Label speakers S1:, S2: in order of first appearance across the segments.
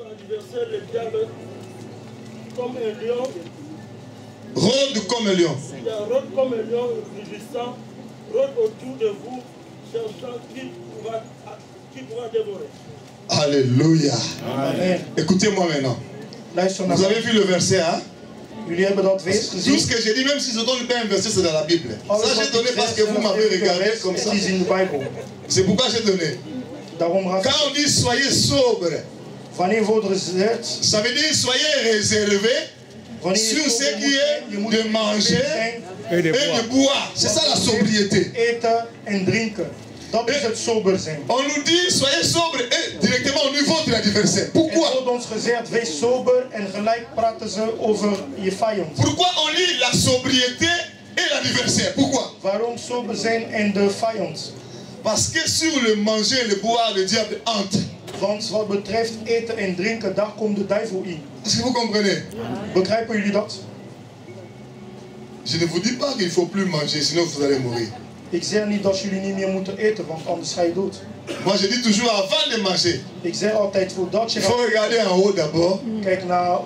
S1: votre adversaire, le diable, comme un lion.
S2: Rôde comme un lion.
S1: Il rôde comme un lion rugissant, rôde autour de vous, cherchant qui pourra dévorer.
S2: Alléluia.
S3: Amen.
S2: Écoutez-moi maintenant.
S3: Luister naar
S2: Vous
S3: mij.
S2: avez vu le verset, hein?
S3: Jullie hebben dat vers
S2: Tout
S3: gezien.
S2: ce que j'ai dit, même si je donne pas un verset, c'est dans la Bible.
S3: Alles
S2: Ça,
S3: wat
S2: j'ai donné
S3: ik
S2: parce
S3: zeg,
S2: que vous
S3: zelf
S2: m'avez
S3: heb ik een
S2: regardé
S3: vers,
S2: comme ça.
S3: het is in de Bijbel.
S2: C'est pourquoi j'ai donné.
S3: Daarom raad
S2: Quand on dit soyez sobre,
S3: wanneer wordt er gezegd,
S2: ça veut dire soyez réservé
S3: wanneer
S2: sur
S3: je
S2: ce
S3: sober
S2: qui
S3: moet
S2: est
S3: zijn, je moet
S2: de manger
S3: zijn,
S2: et de boire. C'est ça la sobriété.
S3: eten en drinken. Dat is het sober zijn.
S2: On nous dit soyez sobre et directement au niveau de l'adversaire.
S3: Er
S2: Pourquoi?
S3: wordt ons gezegd, wees sober en gelijk praten ze over je vijand.
S2: Pourquoi on lit la sobriété et l'adversaire? Pourquoi?
S3: Waarom sober zijn en de vijand?
S2: Parce que sur le manger et le boire, le diable entre.
S3: Want wat betreft eten en drinken, daar komt de duivel in.
S2: Est-ce que vous comprenez?
S3: Begrijpen jullie dat?
S2: Je ne vous dis pas qu'il ne faut plus manger, sinon vous allez mourir.
S3: Ik zeg niet dat jullie niet meer moeten eten, want anders ga je dood.
S2: Moi je dis toujours avant de manger,
S3: Ik zeg altijd voordat je
S2: il faut regarder en haut d'abord,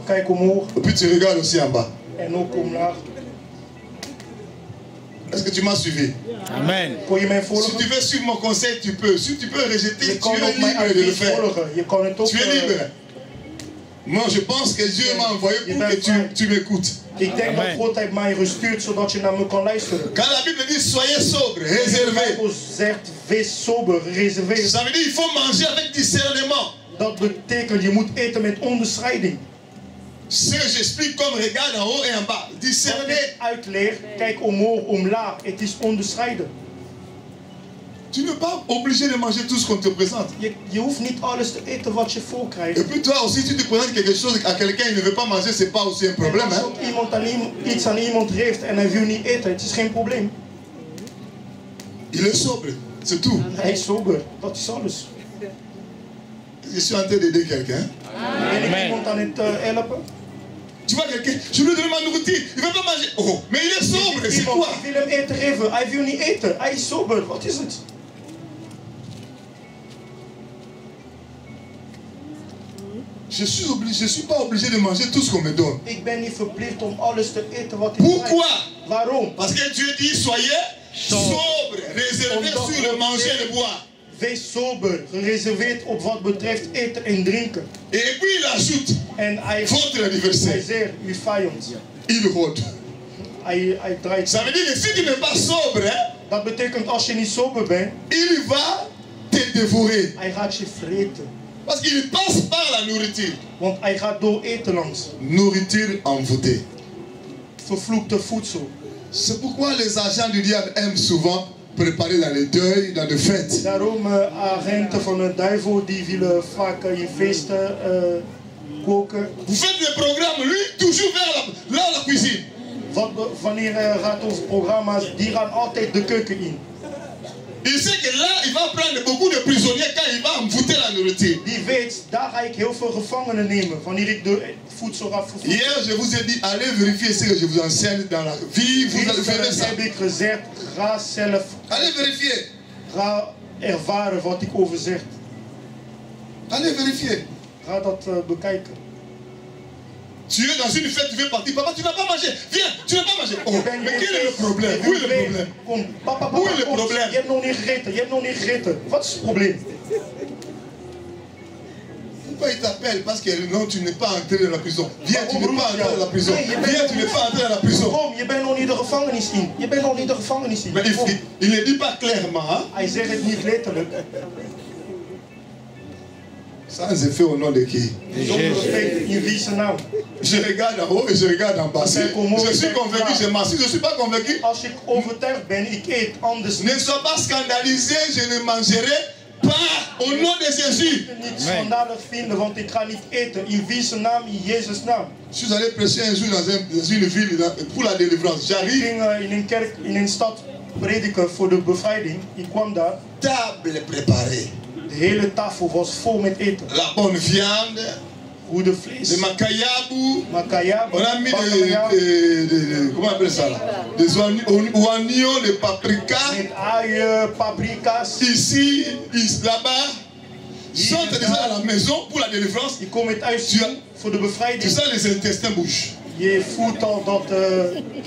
S3: kijk omhoog
S2: et puis tu regardes aussi en bas.
S3: en ook omlaag.
S2: Est-ce que tu m'as suivi?
S4: Amen.
S3: Kon je mij
S2: Si
S3: volgen?
S2: tu veux suivre mon conseil, tu peux. Si tu peux rejeter,
S3: Je
S2: tu
S3: kan
S2: es
S3: ook mijn
S2: libre de le
S3: advies
S2: faire.
S3: volgen. Je kan het ook...
S2: Tu es libre. Moi je pense que Dieu m'a envoyé pour que tu m'écoutes.
S3: Ik denk dat God heeft mij gestuurd zodat je naar me kan luisteren.
S2: Quand la Bible dit soyez sobre,
S3: De
S2: réservé,
S3: Bijbel zegt, wees sober, reserveer.
S2: ça veut dire il faut manger avec discernement.
S3: Dat betekent, je moet eten met onderscheiding.
S2: Ce que j'explique comme regarde en haut et en bas.
S3: Wat
S2: Discerner.
S3: ik uitleg, kijk omhoog, omlaag. Het is onderscheiden.
S2: Tu n'es pas obligé de manger tout ce qu'on te présente.
S3: Je hoeft niet alles te eten wat je voorkrijgt.
S2: Et puis toi aussi, tu te présentes quelque chose à quelqu'un, il ne veut pas manger, c'est pas aussi un problème.
S3: Als
S2: Hein?
S3: ook iemand iets aan iemand geeft en hij wil niet eten, het is geen probleem.
S2: Il est sobre, c'est tout.
S3: Hij is sober, dat is alles.
S2: Je suis en train d'aider quelqu'un.
S3: Ben ik iemand aan het helpen?
S2: Tu vois quelqu'un, je lui donne ma nourriture, il ne veut pas manger. Oh, mais il est sobre, c'est
S3: Iemand,
S2: quoi?
S3: ik wil hem eten geven, hij wil niet eten. Hij is sober, wat is het?
S2: Je suis pas obligé de manger tout ce qu'on me donne.
S3: Ik ben niet verplicht om alles te eten wat ik krijg.
S2: Pourquoi?
S3: Waarom?
S2: Parce que Dieu dit soyez sobre, réservé sur le manger et le boire.
S3: Wees sober, gereserveerd op wat betreft eten en drinken.
S2: Et puis il ajoute,
S3: En hij
S2: votre adversaire,
S3: zegt, uw vijand.
S2: il rôde.
S3: Hij draait.
S2: Ça veut dire que si tu n'es pas sobre, hein,
S3: Dat betekent als je niet sober bent,
S2: il va te dévorer.
S3: hij gaat je vreten.
S2: Parce qu'il passe par la nourriture.
S3: Want hij gaat door eten langs.
S2: Nourriture envoûtée.
S3: Vervloekte voedsel.
S2: C'est pourquoi les agents du diable aiment souvent préparer dans les deuils, dans les fêtes.
S3: Daarom agenten van de duivel die willen vaak in feesten koken.
S2: Vous faites le programme, lui, toujours vers la cuisine.
S3: Wanneer gaat over programma's, die gaan altijd de keuken in.
S2: Il sait que là, il va prendre beaucoup de prisonniers quand il va envoûter la nourriture.
S3: Die weet, daar ga ik heel veel gevangenen nemen wanneer ik de voedsel ga vervoeren.
S2: Hier, je vous ai dit, allez vérifier ce que je vous enseigne dans la vie. Vous allez faire ça.
S3: Heb ik gezegd, ga zelf.
S2: Allez vérifier.
S3: Ga ervaren wat ik over zeg.
S2: Allez vérifier.
S3: Ga dat bekijken.
S2: Tu es dans une fête, tu veux partir. Papa, tu n'as pas mangé. Viens, tu n'as pas mangé. Oh, mais quel est le problème? Où est le problème?
S3: Kom, papa,
S2: Où est le
S3: kom,
S2: problème?
S3: je hebt nog niet gegeten, je hebt nog niet gegeten. Wat is het probleem?
S2: Pourquoi il t'appelle? Parce que non, tu n'es pas entré dans la prison. Viens, tu n'es pas entré dans la prison. Viens, tu n'es pas entré dans la prison.
S3: Kom, je bent nog niet de gevangenis in. Je bent nog niet de gevangenis in.
S2: Mais il ne dit pas clairement. Hein?
S3: Hij zegt het niet letterlijk.
S2: Sans effet au nom de qui?
S3: Zonder effect in wie zijn naam.
S2: Je regarde en haut et je regarde en bas. Si je suis convaincu, je mange. Si je ne suis pas convaincu,
S3: Als ik overtuigd ben, ik eet anders.
S2: ne sois pas scandalisé, je ne mangerai pas au nom de Jésus.
S3: Niet schandalig vinden, want ik ga niet eten. In wie zijn naam? In Jezus' naam.
S2: Je suis allé prêcher un jour dans une ville pour la délivrance.
S3: Ik
S2: J'arrive.
S3: ging in een kerk, in een stad prediken voor de bevrijding. Ik kwam daar.
S2: Table préparée.
S3: De hele tafel was vol met eten.
S2: La bonne viande.
S3: Goede vlees.
S2: De macayabu.
S3: Makayabu.
S2: On a mis comment on appelle ça là? Des oignons, des paprikas.
S3: Met uien, paprika's.
S2: Ici, là-bas. sont déjà à la maison pour la délivrance.
S3: Je kom met uit voor de
S2: Tu
S3: bevrijding.
S2: sens les intestins bougent.
S3: Je voelt al dat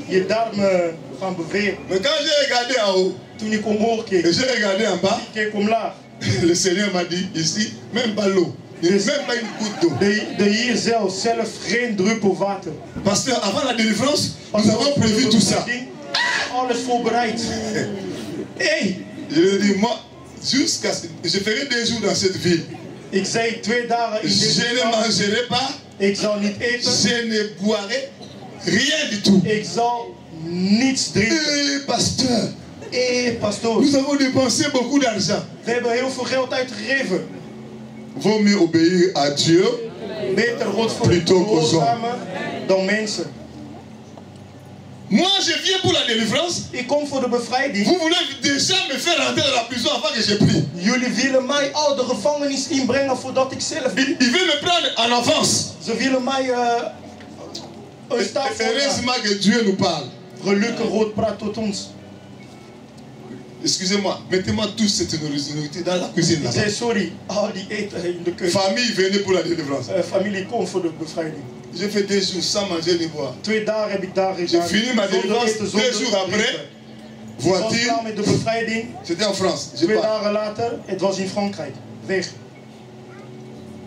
S3: je darmen gaan bewegen.
S2: Mais quand j'ai regardé en haut
S3: Toen ik omhoog
S2: et
S3: keek,
S2: j'ai regardé en bas,
S3: ik keek omlaag.
S2: le Seigneur m'a dit ici, même pas l'eau, même pas une goutte d'eau.
S3: De hier zelf geen druppel water.
S2: Pasteur, avant la délivrance, nous avons prévu tout ça.
S3: Alles voorbereid. Hey,
S2: Je lui ai dit, moi, je ferai 2 jours dans cette ville.
S3: ik zei 2 dagen in
S2: Je
S3: deze
S2: ne
S3: stad.
S2: mangerai pas,
S3: Ik zal niet eten.
S2: je ne boirai rien du tout.
S3: Ik zal niets drinken.
S2: Et pasteur,
S3: Pastoor,
S2: nous avons dépensé beaucoup d'argent.
S3: we hebben heel veel geld uitgegeven.
S2: Vaut mieux obéir à Dieu.
S3: Beter God
S2: Plutôt qu'aux
S3: gehoorzamen dan mensen.
S2: Moi, je viens pour la délivrance.
S3: Ik kom voor de bevrijding.
S2: Vous voulez déjà me faire rentrer dans la prison avant que je prie.
S3: Jullie willen mij al de gevangenis inbrengen voordat ik zelf...
S2: Il veut me prendre en avance.
S3: Ze willen mij een stap vooruit.
S2: Heureusement que Dieu nous parle.
S3: Gelukkig God praat tot ons.
S2: Excusez-moi, mettez-moi tous cette nourriture dans la cuisine
S3: Ik
S2: là-bas.
S3: zei sorry, al die eten in de keuken.
S2: Famille, venez pour la délivrance.
S3: Familie, kom voor de bevrijding.
S2: J'ai fait 2 jours sans manger ni boire.
S3: 2 dagen heb ik daar
S2: J'ai
S3: gedaan.
S2: fini ma délivrance 2 jours après.
S3: Ik was
S2: Voiture,
S3: klaar met de bevrijding.
S2: c'était en France. Je
S3: 2
S2: pars.
S3: dagen later, het was in Frankrijk. Weg.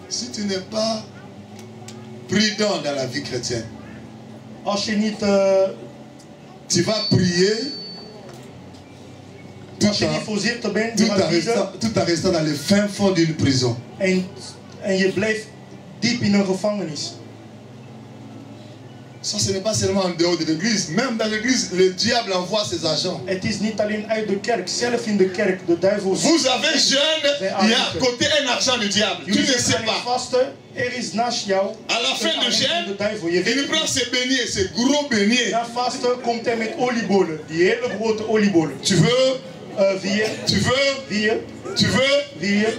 S2: Si tu n'es pas prudent dans la vie chrétienne,
S3: Als je niet,
S2: tu vas prier
S3: als je niet voorzichtig bent,
S2: tout
S3: je gaat bidden
S2: tout en restant dans le fin fond d'une prison.
S3: en je blijft diep in een gevangenis.
S2: Ça, ce n'est pas seulement en dehors de l'église. Même dans l'église, le diable envoie ses agents.
S3: Het is niet alleen uit de kerk, zelf in de kerk, de duivel.
S2: Vous avez jeune, il y a à côté un argent du diable. Tu ne
S3: Jullie
S2: sais
S3: zijn
S2: pas.
S3: vasten, er is naast jou
S2: À la fin
S3: een
S2: de
S3: agent van
S2: jeûne,
S3: de duivel. Je
S2: il
S3: weet
S2: prend
S3: niet.
S2: ses beignets, ses gros beignets.
S3: Na vasten komt hij met oliebollen, die hele grote oliebollen.
S2: Tu veux,
S3: 4,
S2: tu veux,
S3: 4,
S2: tu veux.
S3: 4.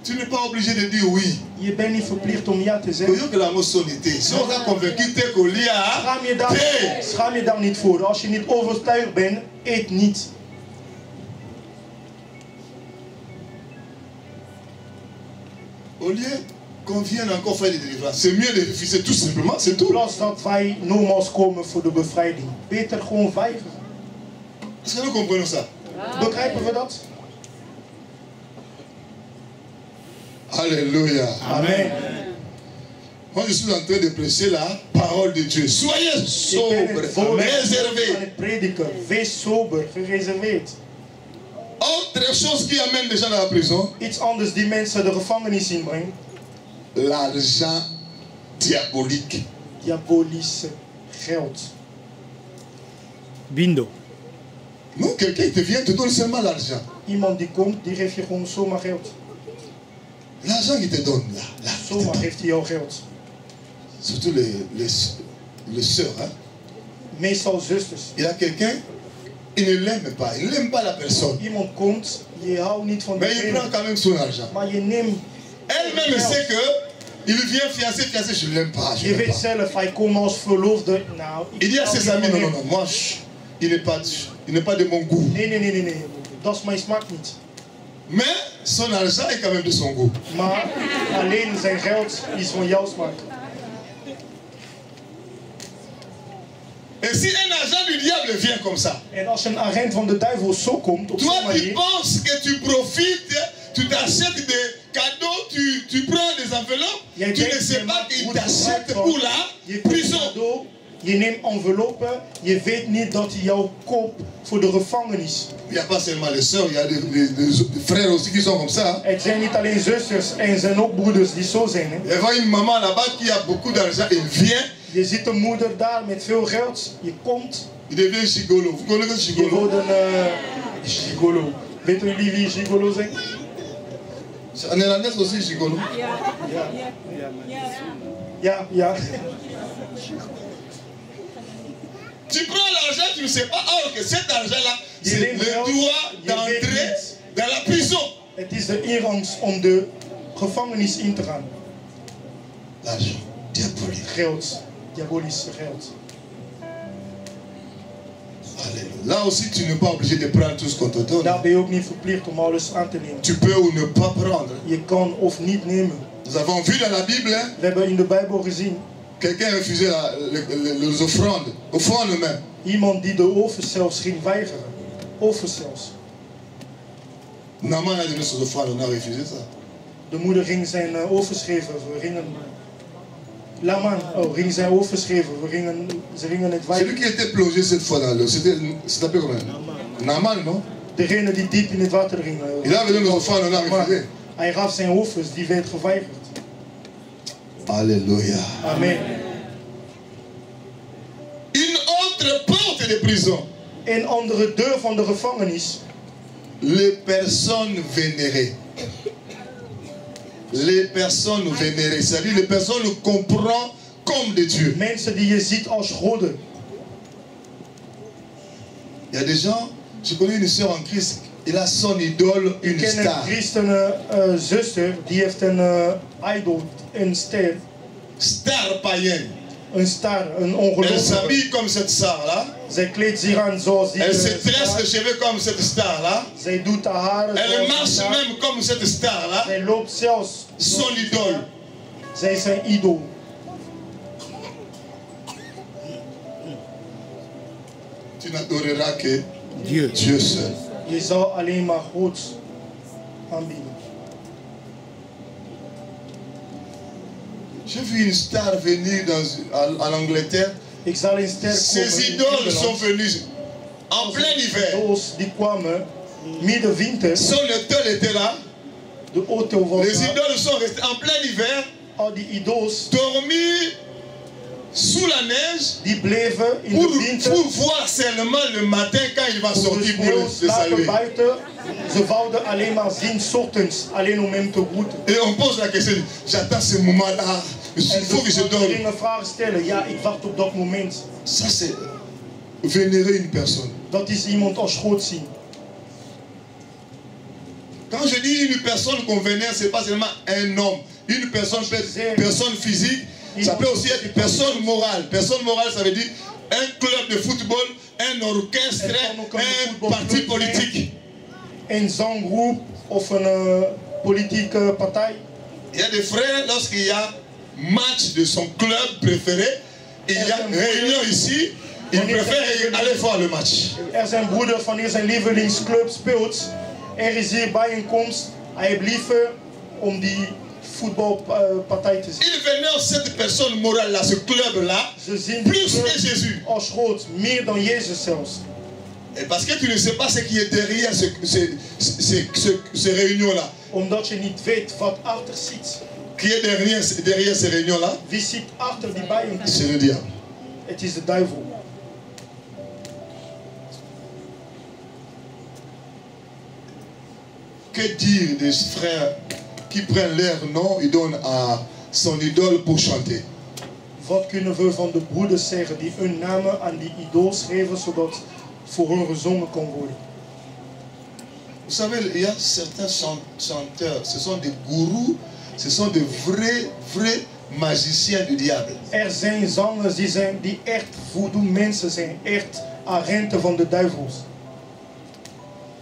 S2: Tu n'es pas obligé de dire oui.
S3: Je bent niet verplicht om ja te
S2: Il
S3: zeggen.
S2: faut que la sonité. Si on a convaincu tes colis à
S3: Schaam je daar niet voor. Als je niet overtuigd bent, eet niet.
S2: au lieu qu'on vienne encore faire des délivrances, c'est mieux de refuser tout simplement, c'est
S3: In
S2: tout.
S3: plaats dat wij nogmaals komen voor de bevrijding. Beter gewoon weigeren.
S2: Est-ce que nous comprenons ça?
S3: Begrijpen we dat?
S2: Alléluia.
S3: Amen.
S2: Moi, je suis en train de prêcher la parole de Dieu. Soyez
S3: Ik ben
S2: sobres,
S3: het woord aan
S2: réservés.
S3: het prediken. Wees sober, gereserveerd.
S2: Autre chose qui amène les gens dans la prison,
S3: Iets anders die mensen de gevangenis inbrengt.
S2: l'argent diabolique.
S3: Diabolische geld.
S4: Bindo.
S2: Non, quelqu'un te vient, te donne seulement l'argent.
S3: Iemand die komt, die geeft je gewoon zomaar geld.
S2: L'argent qu'il te donne, là,
S3: Zomaar geeft hij jou geld.
S2: surtout les sœurs. Hein.
S3: Meestal zusters.
S2: Il y a quelqu'un, il ne l'aime pas. Il n'aime pas la personne.
S3: Iemand komt, je houdt niet van
S2: Mais il prend
S3: diegene.
S2: quand même son argent.
S3: Maar je neemt.
S2: Elle-même sait que il vient fiancé, je ne l'aime pas. Je
S3: Je
S2: l'aime
S3: weet
S2: pas.
S3: zelf, hij komt als verloofde. Nou,
S2: Il dit à
S3: hou
S2: ses
S3: niet
S2: amis,
S3: van
S2: non,
S3: hem.
S2: non, non, moi, il n'est pas de mon goût.
S3: Nee. Dat is mijn smaak niet.
S2: Mais son argent est quand même de son goût.
S3: Maar alleen zijn geld is van jouw smaak.
S2: Et si un agent du diable vient comme ça,
S3: En als een agent van de duivel zo komt, op zo'n
S2: toi tu
S3: manier,
S2: penses que tu profites, tu t'achètes des cadeaux, tu prends des enveloppes,
S3: jij
S2: tu ne
S3: denkt,
S2: sais
S3: je
S2: pas
S3: maakt
S2: qu'il
S3: goed
S2: t'achète
S3: gebruik
S2: pour
S3: van-
S2: la
S3: je koopt
S2: prison.
S3: cadeau, je neemt enveloppen, je weet niet dat hij jou koopt voor de gevangenis.
S2: Il n'y a pas seulement les soeurs, il y a des frères aussi qui sont comme ça.
S3: Het zijn niet alleen zusters en zijn ook broeders die zo zijn. Hè?
S2: Il y a une maman là-bas qui a beaucoup d'argent, elle vient,
S3: Je ziet een moeder daar met veel geld, je komt,
S2: il devient gigolo. Vous connaissez
S3: je
S2: gigolo?
S3: wordt een gigolo. Weten jullie wie gigolo zijn?
S2: En néerlandais aussi gigolo.
S3: Ja.
S2: Tu prends l'argent, tu ne sais pas, oh, que cet argent-là,
S3: Je
S2: c'est
S3: neemt
S2: le
S3: geld,
S2: droit
S3: je weet
S2: d'entrer
S3: niet.
S2: dans la prison.
S3: Het is de ingangs om de gevangenis in te gaan.
S2: L'argent diabolique.
S3: Geld, diabolische geld.
S2: Alléluia. Là aussi, tu n'es pas obligé de prendre tout ce qu'on te donne.
S3: Daar ben je ook niet verplicht om alles aan te nemen.
S2: Tu peux ou ne pas prendre.
S3: Je kan of niet nemen.
S2: Nous avons vu dans la Bible, hein,
S3: We hebben in de Bijbel gezien,
S2: quelqu'un refusait les offrandes. Offrandes même.
S3: iemand die de offers zelfs ging weigeren. Offers zelfs.
S2: Naaman a donné ses offrandes, on a refusé ça.
S3: De moeder ging zijn offers geven. We gingen... Laman ging zijn offers geven. Ze gingen het
S2: Celui
S3: weigeren.
S2: qui était plongé cette fois dans l'eau, c'était appelé comment? Naaman, non?
S3: Degene die diep in het water ging.
S2: Il a donné les offrandes, on a refusé.
S3: Hij gaf zijn offers, die werd geweigerd.
S2: Alléluia.
S3: Amen.
S2: Une autre porte de prison.
S3: Een andere deur van de gevangenis.
S2: Les personnes vénérées. Les personnes vénérées, c'est-à-dire les personnes nous comprennent comme des dieux.
S3: Mensen die je ziet als goden.
S2: Il y a des gens, je connais une sœur en Christ, il a son idole, une
S3: Ik ken een
S2: star.
S3: christene zuster, die heeft een idol, een ster.
S2: Star païenne.
S3: Een star, een
S2: Elle
S3: ongelovige.
S2: s'habille comme cette star-là.
S3: Zij kleedt zich aan zoals die
S2: Elle se
S3: star.
S2: tresse les cheveux comme cette star-là.
S3: Zij doet haar haren
S2: Elle
S3: zoals die
S2: marche
S3: star.
S2: même comme cette star-là.
S3: Zij loopt zelfs.
S2: Son idole.
S3: Zij is zijn idool.
S2: Tu n'adoreras que
S4: Dieu.
S2: Dieu seul.
S3: Je zal alleen maar God aanbieden.
S2: J'ai vu une star venir en Angleterre.
S3: Ik zal een ster
S2: Ces
S3: komen in
S2: idoles
S3: Engeland.
S2: sont venues en plein hiver.
S3: Idols die kwamen midden winter.
S2: Son hôtel était là.
S3: De auto was
S2: Les
S3: daar.
S2: idoles sont restés en plein hiver,
S3: Al die idols
S2: dormis sous la neige
S3: die bleven in
S2: pour,
S3: de winter.
S2: pour voir seulement le matin quand il va
S3: Voor de
S2: sortir pour
S3: sneeuw
S2: le
S3: slapen
S2: saluer.
S3: buiten. Ze wouden alleen maar zien 's ochtends, alleen om hem te groeten.
S2: Et on pose la question, j'attends ce moment-là, il
S3: En
S2: faut que je
S3: ze
S2: dorme.
S3: gingen vragen stellen. Ja, ik wacht op dat moment.
S2: Ça c'est vénérer une personne.
S3: Dat is iemand als God zien.
S2: Quand je dis une personne qu'on vénère, ce n'est pas seulement un homme. Une personne peut être personne physique, ça peut aussi être personne morale. Personne morale, ça veut dire un club de football, un orchestre, un parti politique.
S3: Een zanggroep of een politieke partij.
S2: Il y a des frères, lorsqu'il y a match de son club préféré, il y a réunion ici, il préfère aller voir le match.
S3: Er zijn broeders wanneer zijn lievelingsclub speelt. Er is hier bijeenkomst. Hij heeft liever om die voetbalpartij te zien.
S2: Il vénère cette personne morale-là, ce club-là,
S3: Ze zien
S2: plus
S3: die
S2: que
S3: club
S2: Jésus.
S3: als God, meer dan Jezus zelfs.
S2: Et parce que tu ne sais pas ce qui est derrière ces réunions-là.
S3: Omdat je niet weet wat achter zit.
S2: Qui est derrière ces réunions-là?
S3: Wie zit achter die bijeenkomst?
S2: C'est le diable.
S3: Het is de duivel.
S2: Que dire des frères qui prennent leur nom et donnent à son idole pour chanter?
S3: Wat kunnen we van de broeders zeggen die hun namen aan die idool schreven zodat voor hun gezongen kan worden?
S2: Vous savez, il y a certains chanteurs, ce sont des gourous, ce sont des vrais magiciens du diable.
S3: Er zijn zangers die echt voodoo mensen zijn, echt agenten van de duivels.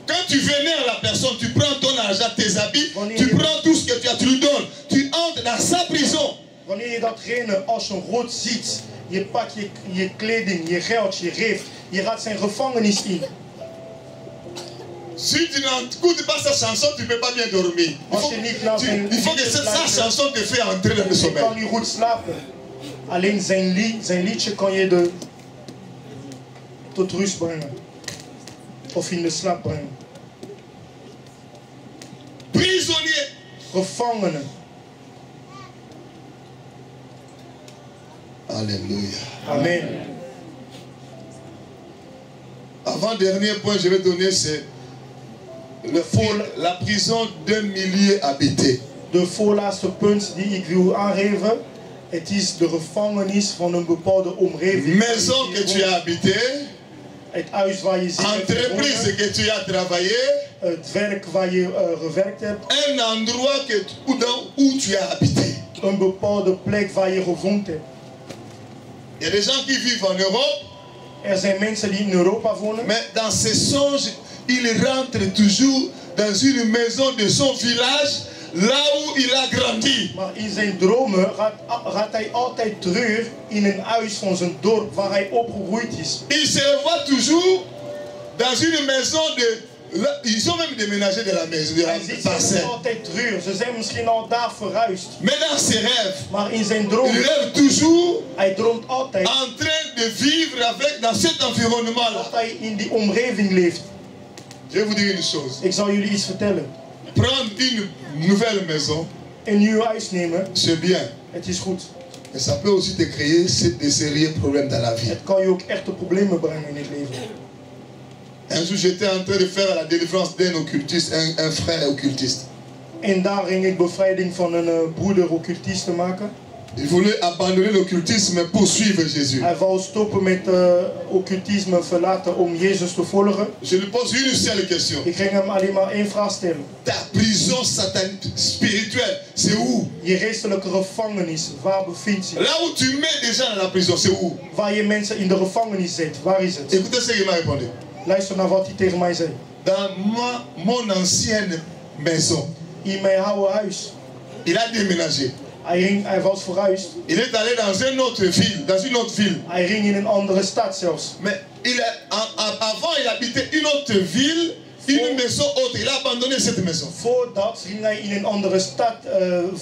S2: Quand tu vénères la personne, tu prends ton argent, tes habits, tu prends tout ce que tu as, tu lui donnes, tu entres dans sa prison.
S3: Wanneer je datgene als een god ziet, je pakt je kleding, je geld, je geeft, je gaat zijn gevangenis in.
S2: Si tu n'écoutes pas sa chanson, tu ne peux pas bien dormir. Il faut que sa chanson te fait entrer dans le
S3: Je
S2: sommeil.
S3: kan niet goed slapen. Alleen zijn liedje kan je tot rust brengen. Of in de slaap brengen.
S2: Prisonnier.
S3: Gevangenen.
S2: Alléluia.
S3: Amen.
S2: Avant-dernier point, je vais donner, c'est la prison d'un millier habité.
S3: De voorlaatste punt die ik wil aangeven. Het is de gevangenis van een bepaalde omgeving.
S2: Maison que tu as habité.
S3: Het huis waar je zit.
S2: Entreprise que tu as travaillé.
S3: Het werk waar je gewerkt hebt.
S2: Un endroit où tu as habité.
S3: Een bepaalde plek waar je gewoond hebt.
S2: Il y a des gens qui vivent en Europe.
S3: Er zijn mensen die in Europa wonen.
S2: Mais dans ses songes, il rentre toujours dans une maison de son village, là où il a grandi.
S3: Maar in zijn dromen gaat hij altijd terug in een huis van zijn dorp waar hij opgegroeid is.
S2: Il se revoit toujours dans une maison de... Ils ont même déménagé de la maison, de la
S3: Hij ziet zich
S2: parcelle.
S3: altijd terug. Ze zijn misschien al daar verhuisd.
S2: Mais dans ses rêves,
S3: Maar in zijn
S2: il
S3: dromen,
S2: rêve toujours
S3: hij droomt altijd
S2: en train de vivre avec, dans cet environnement-là.
S3: dat hij in die omgeving leeft.
S2: Je vais vous dire une chose.
S3: Ik zal jullie iets vertellen.
S2: Prendre une nouvelle maison,
S3: Een nieuw huis nemen,
S2: c'est bien.
S3: het is goed.
S2: Mais ça peut aussi te créer de sérieux problèmes dans la vie.
S3: Het kan je ook echte problemen brengen in het leven.
S2: Un jour, j'étais en train de faire la délivrance d'un occultiste, un frère occultiste.
S3: En daar ging ik bevrijding van een broeder occultiste maken.
S2: Il voulait abandonner l'occultisme pour suivre Jésus.
S3: Hij wou stoppen met occultisme, verlaten om Jezus te volgen.
S2: Je lui pose une seule question.
S3: Ik ging hem alleen maar één vraag stellen.
S2: Ta prison satanique spirituelle, c'est où?
S3: Je geestelijke gevangenis, waar bevindt zich?
S2: Là où tu mets des gens dans la prison, c'est où?
S3: Waar je mensen in de gevangenis zet, waar is het?
S2: Écoutez ce qu'il m'a répondu.
S3: Luister naar wat hij tegen mij zei.
S2: Dans mon ancienne maison,
S3: In mijn oude huis.
S2: il a déménagé.
S3: Hij was verhuisd.
S2: Il est allé dans une autre ville,
S3: Hij ging in een andere stad zelfs.
S2: Mais avant, il habitait une autre ville, une maison autre. Il a abandonné cette maison.
S3: Voordat ging hij in een andere stad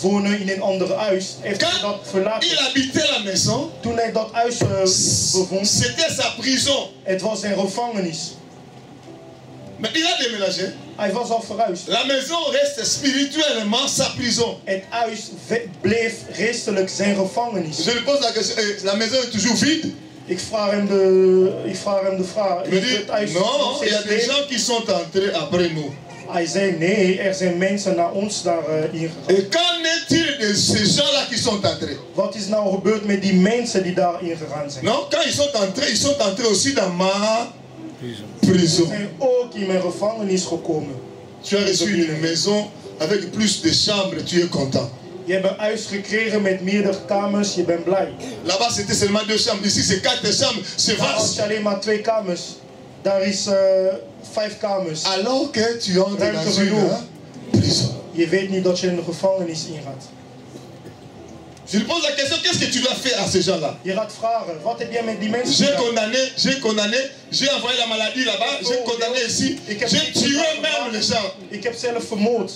S3: wonen, in een ander huis. Heeft hij dat
S2: Quand
S3: verlaten.
S2: il habitait la maison,
S3: Toen hij dat huis bevond,
S2: c'était sa prison.
S3: het was zijn gevangenis.
S2: Mais il a déménagé.
S3: Hij was al verhuisd.
S2: La maison reste spirituellement sa prison.
S3: Het huis bleef geestelijk zijn gevangenis.
S2: Je lui pose la question, la maison est toujours vide?
S3: Ik vraag hem de vraag.
S2: Il me dit, non, il y a des gens qui sont entrés après nous.
S3: Hij zei nee, er zijn mensen naar ons daarin gegaan.
S2: Et qu'en est-il de ces gens-là qui sont entrés?
S3: Wat is nou gebeurd met die mensen die daarin gegaan zijn?
S2: Non, quand ils sont entrés aussi dans ma
S3: Ze
S2: prison.
S3: zijn ook in mijn gevangenis gekomen.
S2: Tu as reçu une maison avec plus de chambres, tu es content.
S3: Je hebt een huis gekregen met meerdere kamers, je bent blij.
S2: Là-bas, c'était seulement 2 chambres. Ici, c'est 4 chambres. C'est
S3: Daar had
S2: vaste.
S3: je alleen maar 2 kamers. Daar is 5 kamers.
S2: Alors que tu entres dans une prison.
S3: Je weet niet dat je in de gevangenis ingaat.
S2: Je lui pose la question, qu'est-ce que tu dois faire à ces gens-là?
S3: Je gaat vragen, wat heb jij met die mensen gedaan?
S2: J'ai condamné, j'ai envoyé la maladie là-bas, j'ai condamné ici, j'ai tué même les gens.
S3: Ik heb zelf vermoord.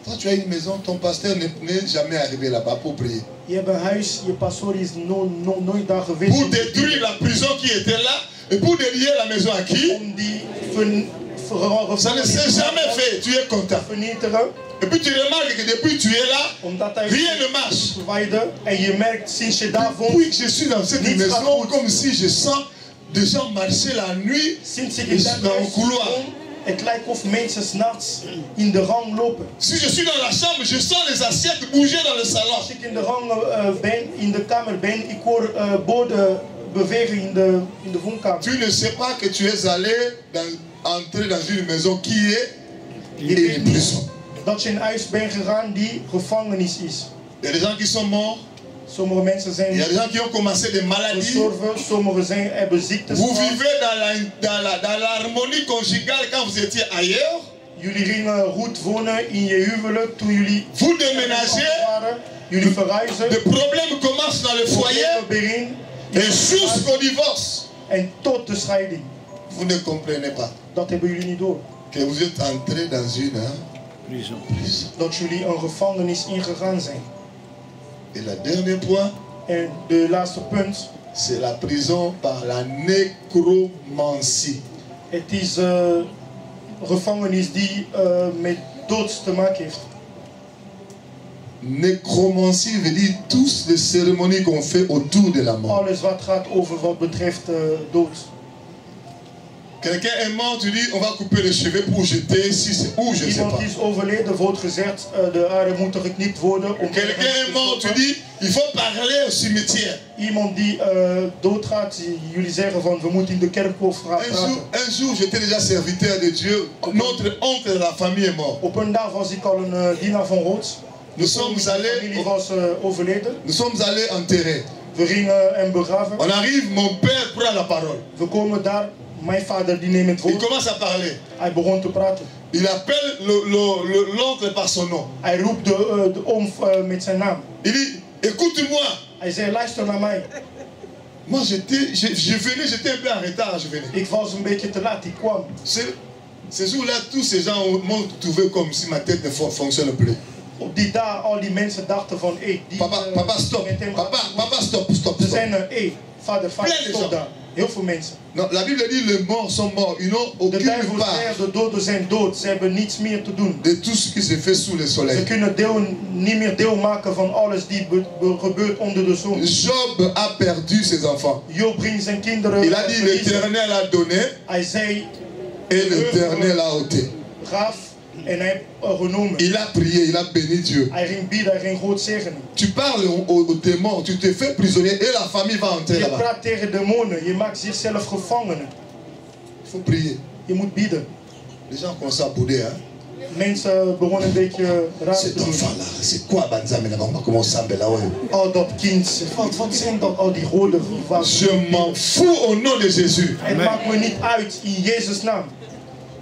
S2: Toi, tu as une maison, ton pasteur n'est jamais arrivé là-bas pour prier.
S3: Je hebt een huis, je pastoor is nooit daar geweest.
S2: Pour détruire la prison qui était là et pour délier la maison à qui?
S3: Om die
S2: Ça ne s'est jamais fait, tu es content.
S3: vernietigen.
S2: Et puis tu remarques que depuis que tu es là,
S3: Omdat hij
S2: rien ne marche.
S3: verwijderde. En je merkt sinds je daar woont,
S2: Depuis que je suis dans cette
S3: Niets gaat
S2: maison,
S3: goed.
S2: comme si je sens des gens marcher la nuit
S3: sinds ik in dat
S2: dans le
S3: huis
S2: couloir.
S3: woon, het lijkt of mensen 's nachts in de rang lopen.
S2: Si je suis dans la chambre, je sens les assiettes bouger dans le salon.
S3: Als ik in de rang ben, in de kamer ben, ik hoor borden bewegen in de woonkamer.
S2: Tu ne sais pas que tu es allé entrer dans une maison qui est
S3: Je weet
S2: une
S3: niet
S2: prison.
S3: dat je in een huis bent gegaan die gevangenis is.
S2: Il y a des gens qui sont morts,
S3: Sommige mensen
S2: il y a
S3: zijn
S2: des gens qui ont commencé des maladies.
S3: gestorven, sommigen hebben ziektes
S2: Vous
S3: gehad.
S2: vivez dans l'harmonie conjugale quand vous étiez ailleurs.
S3: Jullie gingen goed wonen in je huwelijk toen jullie
S2: Vous déménagez,
S3: waren. Jullie verhuizen.
S2: des problèmes commencent dans le foyer
S3: Problemen begin.
S2: et jusqu'au divorce.
S3: En tot de scheiding.
S2: Vous ne comprenez pas
S3: Dat hebben jullie niet door.
S2: que vous êtes entré dans une prison.
S3: Dat jullie een gevangenis ingegaan zijn.
S2: Et le dernier point,
S3: En de laatste punt.
S2: c'est la prison par la nécromancie.
S3: Het is gevangenis die met dood te maken heeft.
S2: Nécromancie veut dire toutes les cérémonies qu'on fait autour de la mort.
S3: Alles wat gaat over wat betreft dood.
S2: Quelqu'un est mort, tu dis on va couper les cheveux pour jeter, si c'est où, je ne sais
S3: Iemand
S2: pas.
S3: is overleden, wordt gezegd de aarde moet er geknipt worden. Om
S2: Quelqu'un est mort, tu dis il faut parler au cimetière.
S3: Iemand die doodgaat, jullie zeggen van we moeten in de kerkhof praten.
S2: Un jour j'étais déjà serviteur de Dieu, notre oncle de la famille est mort.
S3: Op een dag was ik al een dienaar van God.
S2: Nous sommes allés enterrer.
S3: We gingen hem begraven.
S2: On arrive, mon père prend la parole.
S3: We komen daar, mijn vader die neemt het
S2: Il
S3: woord.
S2: commence à parler.
S3: Hij begon te praten.
S2: Il appelle l'oncle par son nom.
S3: Hij roept de oom met zijn naam.
S2: Il dit, écoute-moi.
S3: Hij zei, luister naar mij.
S2: Moi, j'étais un peu en retard, je venais.
S3: Ik was een beetje te laat, ik kwam.
S2: Ces jours-là, tous ces gens m'ont trouvé comme si ma tête ne fonctionne plus.
S3: Op die dag, al die mensen dachten van,
S2: papa, stop. Papa, stop.
S3: Ze zijn vader, stop daar. Heel veel mensen.
S2: Non, la Bible dit, les morts sont morts. Ils n'ont
S3: De
S2: aucune
S3: duivel
S2: part
S3: zegt, de doden zijn dood. Ze hebben niets meer te doen.
S2: de tout ce qui se fait sous le
S3: Ze
S2: soleil.
S3: kunnen niet meer deel maken van alles die gebeurt onder de zon.
S2: Job a perdu ses enfants.
S3: Job brengt zijn kinderen.
S2: Il a dit, l'Éternel a donné
S3: Hij zei,
S2: et l'Éternel a ôté.
S3: gaf en hij heeft genomen.
S2: Il a prié, il a béni Dieu.
S3: Hij ging bieden, hij ging God zegenen.
S2: Tu parles aux démons, tu te fais prisonnier et la famille va entrer
S3: Je
S2: là-bas.
S3: praat tegen demonen, je maakt zichzelf gevangenen.
S2: Il faut prier.
S3: Je moet bieden.
S2: Les gens commencent à bouder. Hein?
S3: Mensen begonnen een beetje raar te
S2: Cet
S3: doen.
S2: enfant-là, c'est quoi Banzame là-bas? Comment ça s'appelle là?
S3: Oh, dat kind. Wat zijn dat? Al die goden.
S2: Je m'en fous au nom de Jésus.
S3: Het maakt me niet uit in Jezus' naam.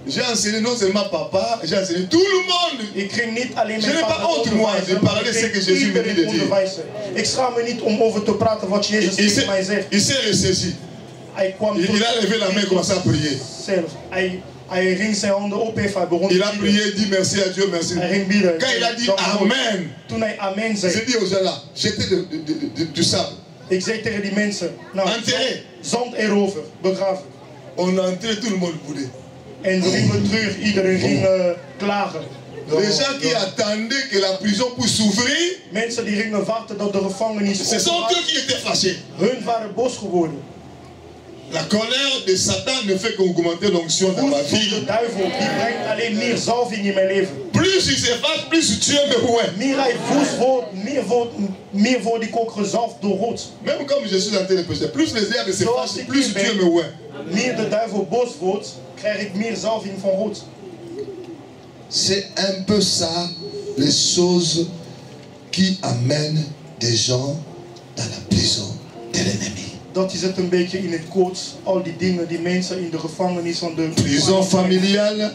S2: J'ai enseigné non seulement papa, j'ai enseigné tout le monde.
S3: Ik ging niet alleen
S2: Je
S3: mijn
S2: n'ai pas
S3: vader
S2: honte, moi,
S3: onderwijzen,
S2: de
S3: maar
S2: parler
S3: ik
S2: ce que
S3: ging
S2: Jésus me dit de
S3: iedereen
S2: dire.
S3: onderwijzen. Ik schaam me niet om over te praten wat Jezus tegen mij zegt.
S2: Il s'est ressaisi.
S3: Hij kwam
S2: Il a levé la main et commencé à prier.
S3: zelf. Hij ging zijn handen opheffen, hij begon
S2: Il a
S3: te
S2: prié,
S3: bieden.
S2: il dit merci à Dieu, merci.
S3: Hij ging bieden.
S2: Quand il a dit Amen,
S3: Toen hij amen
S2: j'ai
S3: zei,
S2: dit aux gens là, jetez du sable.
S3: ik zei tegen die mensen, nou,
S2: Enterré.
S3: zand erover, begraven.
S2: On a entré, tout le monde boudé.
S3: En we gingen terug, iedereen ging klagen.
S2: Les gens qui attendaient que la prison puisse s'ouvrir,
S3: Mensen die gingen wachten dat de gevangenis
S2: ce sont
S3: opengaat.
S2: eux qui étaient fâchés.
S3: Hun waren boos geworden.
S2: La colère de Satan ne fait qu'augmenter l'onction dans ma
S3: Woede van
S2: vie.
S3: de duivel, die brengt alleen meer zalving in mijn leven.
S2: Plus il se fâche, plus Dieu me ouait.
S3: Meer hij woest wordt, meer wordt ik ook gezalfd door God.
S2: Même comme je suis en train de prêcher, plus les herbes se
S3: Zoals
S2: fâchent,
S3: ik
S2: plus
S3: nu
S2: Dieu me
S3: ben,
S2: ouait.
S3: meer de duivel boos wordt, krijg ik meer zalving van God.
S2: C'est un peu ça, les choses qui amènent des gens dans la prison de l'ennemi.
S3: Dat is het een beetje in het kort. Al die dingen die mensen in de gevangenis van de
S2: Prison familiale,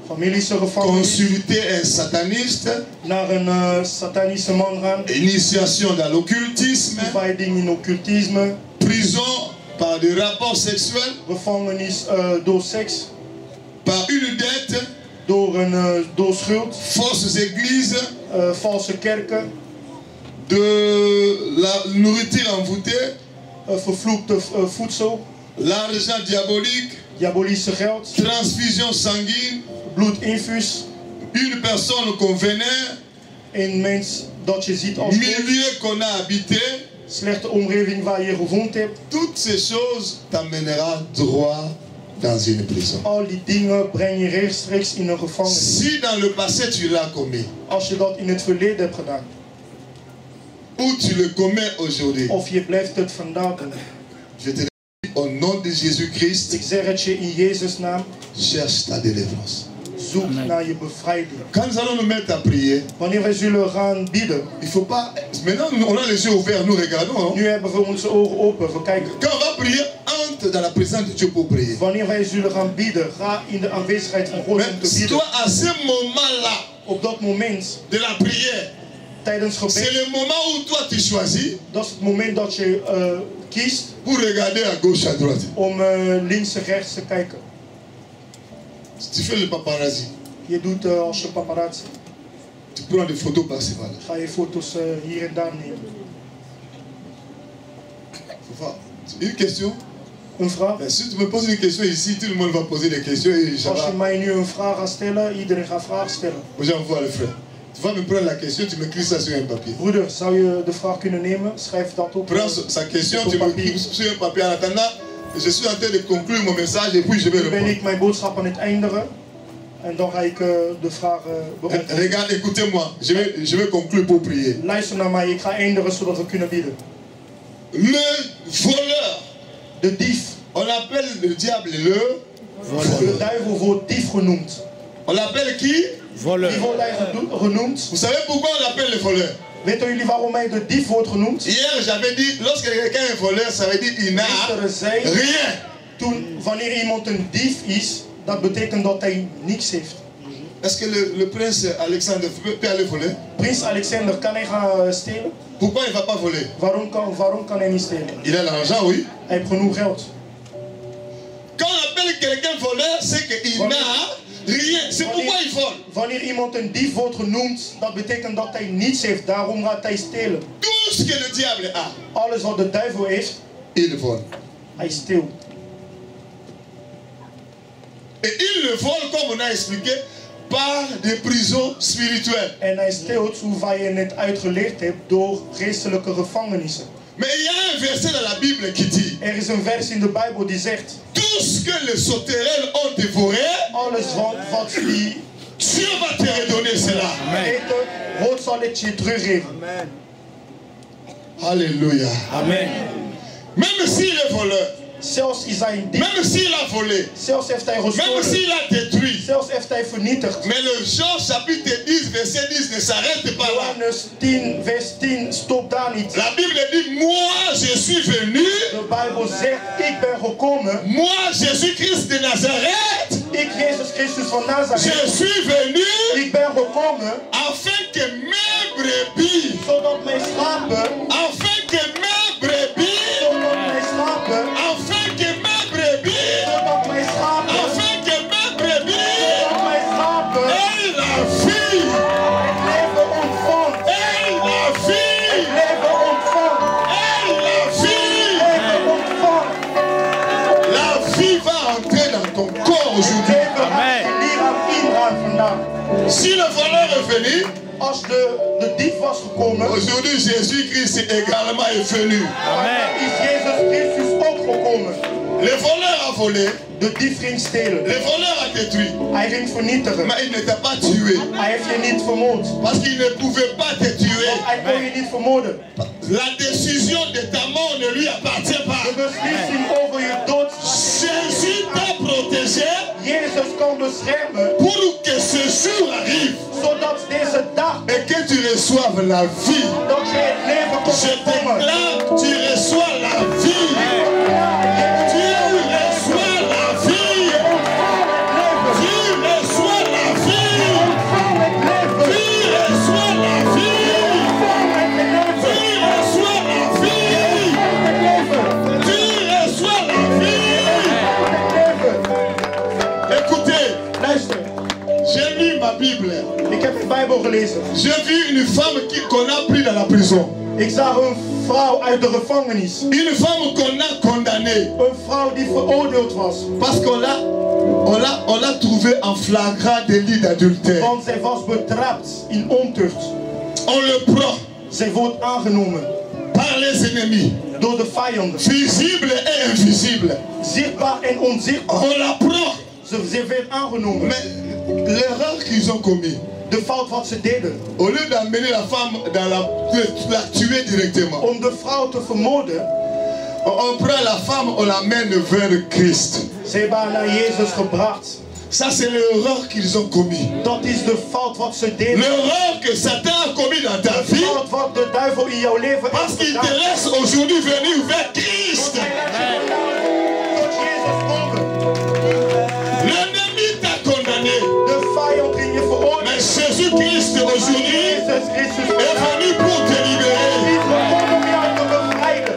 S3: familische gevangenis.
S2: consulter un sataniste,
S3: Naar een satanische man gaan.
S2: initiation dans l'occultisme,
S3: Verwijding in occultisme.
S2: prison par des rapports sexuels,
S3: Gevangenis door seks.
S2: par une dette,
S3: Door schuld.
S2: fausses églises,
S3: Valse kerken.
S2: de la nourriture envoûtée,
S3: Vervloekte voedsel.
S2: l'argent diabolique,
S3: Diabolische geld.
S2: transfusion sanguine,
S3: Bloedinfuus.
S2: une personne qu'on vénère,
S3: Een mens dat je ziet als God.
S2: milieu qu'on a habité,
S3: Slechte omgeving waar je gewoond hebt.
S2: toutes ces choses t'amèneront droit dans une prison.
S3: Al die dingen breng je rechtstreeks in een gevangenis.
S2: Si dans le passé tu l'as commis,
S3: Als je dat in het verleden hebt gedaan.
S2: ou tu le commets aujourd'hui,
S3: Of je blijft het vandaag doen.
S2: je te dis au nom de Jésus-Christ,
S3: Ik zeg het je in Jezus' naam.
S2: cherche ta délivrance.
S3: Zoek naar je bevrijding.
S2: Quand nous allons nous mettre à prier,
S3: Wanneer wij zullen gaan bieden.
S2: il faut pas. Maintenant, on a les yeux ouverts, nous regardons. Hein?
S3: Nu hebben we onze ogen open. We kijken.
S2: Quand on va prier, entre dans la présence de Dieu pour prier.
S3: Wanneer wij zullen gaan bieden. Ga in de aanwezigheid van God om te
S2: Mais
S3: bieden.
S2: toi, à ce moment-là
S3: Op dat moment.
S2: de la prière,
S3: Tijdens
S2: c'est
S3: gebed.
S2: le moment où toi tu choisis
S3: Dat is het moment dat je kiest.
S2: pour regarder à gauche, à droite.
S3: Om links en rechts te kijken.
S2: Tu fais le paparazzi.
S3: Je doet als je paparazzi.
S2: Tu prends des photos par-ci par-là.
S3: Ga je foto's hier en daar nemen.
S2: Une question?
S3: Een vraag?
S2: Ben, si tu me poses une question ici, tout le monde va poser des questions et ça
S3: Als je
S2: va.
S3: mij nu een vraag gaat stellen, iedereen gaat vragen stellen.
S2: J'envoie le frère. Tu vas me prendre la question, tu m'écris ça sur un papier.
S3: Broeder, zou je de vraag kunnen nemen? Schrijf dat op.
S2: Prends sa question, tu m'écris sur un papier. En attendant, je suis en train de conclure mon message et puis je vais
S3: Nu ben
S2: répondre.
S3: ik mijn boodschap aan het eindigen. En dan ga ik de vraag beantwoorden.
S2: Regarde, écoutez-moi, je vais conclure pour prier.
S3: Luister naar mij, ik ga eindigen zodat we kunnen bidden.
S2: Le voleur,
S3: De dief.
S2: on appelle le diable le
S3: De
S2: voleur.
S3: duivel wordt dief genoemd.
S2: On l'appelle qui?
S1: Voleur.
S3: Die wordt hij genoemd.
S2: Vous savez pourquoi on l'appelle le voleur?
S3: Weten jullie waarom hij de dief wordt genoemd?
S2: Hier, j'avais dit, lorsque quelqu'un est voleur, ça veut dire qu'il n'a
S3: Gisteren zei,
S2: rien.
S3: toen wanneer iemand een dief is, dat betekent dat hij niks heeft.
S2: Est-ce que le prince Alexandre peut aller voler?
S3: Prins Alexander, kan hij gaan stelen?
S2: Pourquoi il ne va pas voler?
S3: Waarom kan hij niet stelen?
S2: Il a l'argent, oui.
S3: Hij heeft genoeg geld.
S2: Quand on appelle quelqu'un voleur, c'est qu'il n'a rien. C'est pourquoi il vole.
S3: Wanneer iemand een dief wordt genoemd, dat betekent dat hij niets heeft. Daarom gaat hij stelen.
S2: Tout ce que le diable a,
S3: Alles wat de duivel heeft,
S2: il vole.
S3: hij steelt.
S2: Et il le vole, comme on a expliqué, par des prisons spirituelles.
S3: En hij steelt, zoals wij je net uitgelegd hebben, door geestelijke gevangenissen.
S2: Mais il y a un verset dans la Bible qui dit:
S3: Er is een vers in de Bijbel die zegt:
S2: tout ce que les sauterelles ont dévoré,
S3: alles wat die
S2: Dieu va te redonner cela.
S3: eten, God zal het je teruggeven.
S1: Amen.
S2: Alléluia.
S1: Amen.
S2: Même s'il est voleur,
S3: Zelfs is hij een dief.
S2: même s'il a volé,
S3: Zelfs heeft hij
S2: même
S3: gestolen.
S2: s'il a détruit.
S3: Zelfs heeft hij vernietigd.
S2: Mais le Jean chapitre 10, verset 10 ne s'arrête pas là.
S3: Johannes 10, vers 10, stop daar niet.
S2: La Bible dit: moi je suis venu,
S3: De Bijbel zegt, ik ben gekomen.
S2: moi Jésus-Christ de Nazareth,
S3: Ik, Jezus Christus van Nazareth.
S2: je suis venu
S3: Ik ben gekomen,
S2: afin que mes brebis,
S3: zodat mijn schapen,
S2: afin que mes brebis,
S3: zodat mijn schapen,
S2: afin que mes brebis,
S3: zodat mijn schapen,
S2: afin que mes brebis
S3: zodat mijn schapen
S2: aient la vie,
S3: het leven ontvangt.
S2: aient la vie,
S3: Het leven ontvangt.
S2: aient la vie.
S3: Leven ontvangt.
S2: La vie va entrer dans ton corps aujourd'hui.
S3: Leven gaat je lichaam ingaan vandaag.
S2: Si le voleur est venu,
S3: Als de dief was gekomen,
S2: aujourd'hui Jésus-Christ également est venu.
S1: Amen.
S3: is Jezus Christus ook gekomen.
S2: Le voleur a volé,
S3: De dief ging stelen.
S2: le voleur a détruit,
S3: Hij ging vernietigen.
S2: mais il ne t'a pas tué.
S3: Hij heeft je niet vermoord.
S2: Parce qu'il ne pouvait pas te tuer.
S3: Want hij kon je niet vermoorden.
S2: La décision de ta mort ne lui appartient
S3: De
S2: pas.
S3: beslissing over je dood.
S2: Jésus t'a protégé
S3: Jezus kan beschermen.
S2: pour que ce jour arrive
S3: Zodat deze dag,
S2: et que tu reçoives la vie.
S3: dat je het leven kon
S2: Je
S3: ontvangen.
S2: déclare, tu reçois la vie. Tu reçois la vie. Tu reçois la vie.
S3: Ontvang het leven.
S2: Tu reçois la vie.
S3: Ontvang het leven.
S2: Tu reçois la vie.
S3: Het leven.
S2: Tu reçois la vie.
S3: Het leven.
S2: Écoutez,
S3: Luister,
S2: j'ai lu ma Bible.
S3: ik heb de Bijbel gelezen.
S2: J'ai vu une femme qu'on a pris dans la prison.
S3: Ik zag een vrouw uit de gevangenis.
S2: Une femme qu'on a condamnée.
S3: Een vrouw die veroordeeld was.
S2: Parce on l'a trouvée en flagrant délit d'adultère.
S3: Want zij was betrapt in ontucht.
S2: On le prend
S3: Zij wordt aangenomen
S2: par les ennemis,
S3: door de vijanden.
S2: visibles et invisibles.
S3: Zichtbaar en onzichtbaar.
S2: On la prend.
S3: Ze werd aangenomen.
S2: Mais l'erreur qu'ils ont commis,
S3: De fout wat ze deden.
S2: au lieu d'amener la femme dans la tuer directement,
S3: Om de vrouw te vermoorden.
S2: on prend la femme, on l'amène vers Christ.
S3: Ze hebben haar naar Jezus gebracht.
S2: Ça, c'est l'erreur qu'ils ont commis.
S3: Dat is de fout wat ze deden.
S2: L'erreur que Satan a commis dans ta
S3: De
S2: vie,
S3: fout wat de duivel in jouw leven
S2: parce
S3: heeft
S2: qu'il te
S3: gedaan.
S2: laisse aujourd'hui venir vers Christ.
S3: Tot Jezus komen.
S2: L'ennemi t'a condamné.
S3: De vijand ging je veroordelen.
S2: Mais Jésus-Christ aujourd'hui
S3: Jezus Christus
S2: est venu pour te libérer.
S3: is gekomen om jou te bevrijden.